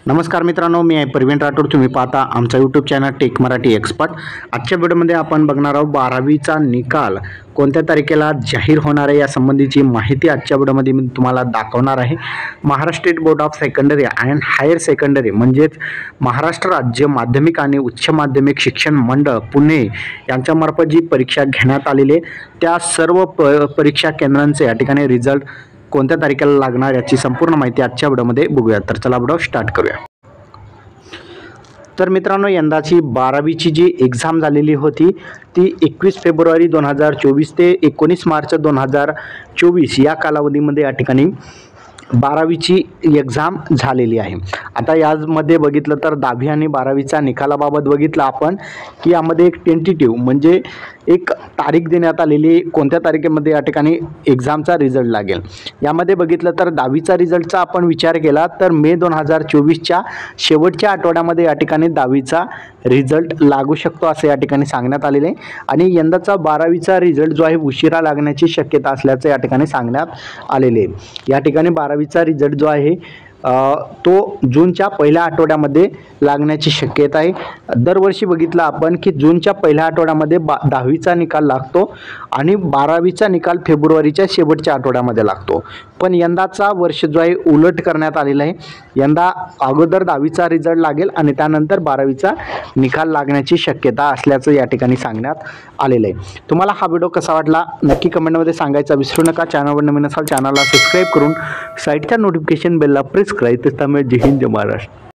नमस्कार मित्रांनो, मी आहे प्रवीण राठोड. तुम्ही पाहता आमचा YouTube channel Tech Marathi Expert. आजच्या व्हिडिओमध्ये आपण बघणार आहोत 12वीचा निकाल कोणत्या तारखेला जाहीर होणार आहे यासंबंधीची माहिती आजच्या व्हिडिओमध्ये मी तुम्हाला दाखवणार आहे. Maharashtra State Board of Secondary and Higher Secondary म्हणजेच महाराष्ट्र राज्य माध्यमिक आणि उच्च माध्यमिक शिक्षण मंडळ पुणे यांच्यामार्फत जी परीक्षा घेण्यात आलेली आहे त्या सर्व परीक्षा केंद्रांचे या ठिकाणी रिझल्ट कोणत्या तारखेला लागणार याची संपूर्ण माहिती आजच्या व्हिडिओमध्ये बघूया. तर चला व्हिडिओ स्टार्ट करूया. तर मित्रांनो, यंदाची 12वीची जी एक्झाम झालेली होती ती 21 फेब्रुवारी 2024 ते 19 मार्च 2024 या कालावधीमध्ये या ठिकाणी 12वीची एक्झाम झालेली आहे. आता यामध्ये बघितलं तर 10वी आणि 12वीच्या निकालाबाबत बघितलं आपण की यामध्ये एक टेंटेटिव्ह म्हणजे एक तारीख देण्यात आलेली, कोणत्या तारखेमध्ये या ठिकाणी एक्झामचा रिझल्ट लागेल. यामध्ये बघितलं तर 10वीचा रिझल्टचा आपण विचार केला तर मे 2024च्या शेवटच्या आठवड्यामध्ये या ठिकाणी 10वीचा रिझल्ट लागू शकतो असं या ठिकाणी सांगण्यात आलेलं आहे. आणि यंदाचा 12वीचा रिझल्ट जो आहे उशिरा लागण्याची शक्यता असल्याचं या ठिकाणी सांगण्यात आलेले आहे. या ठिकाणी 12वीचा रिझल्ट जो आहे तो जूनच्या पहिल्या आठवड्यामध्ये लागण्याची शक्यता आहे. दरवर्षी बघितलं आपण की जूनच्या पहिल्या आठवड्यामध्ये 10वीचा निकाल लागतो आणि 12वीचा निकाल फेब्रुवारीच्या शेवटच्या आठवड्यामध्ये लागतो. पण यंदाचा वर्ष जो आहे उलट करण्यात आलेला आहे. यंदा अगोदर 10वीचा रिझल्ट लागेल आणि त्यानंतर 12वीचा निकाल लागण्याची शक्यता असल्याचं या ठिकाणी सांगण्यात आलेलं आहे. तुम्हाला हा व्हिडिओ कसा वाटला नक्की कमेंटमध्ये सांगायचा विसरू नका. चॅनलवर नवीन असाल चॅनलला सबस्क्राईब करून साईडच्या नोटिफिकेशन बेलला प्रेस करायचं. त्यामुळे जय हिंद जय महाराष्ट्र.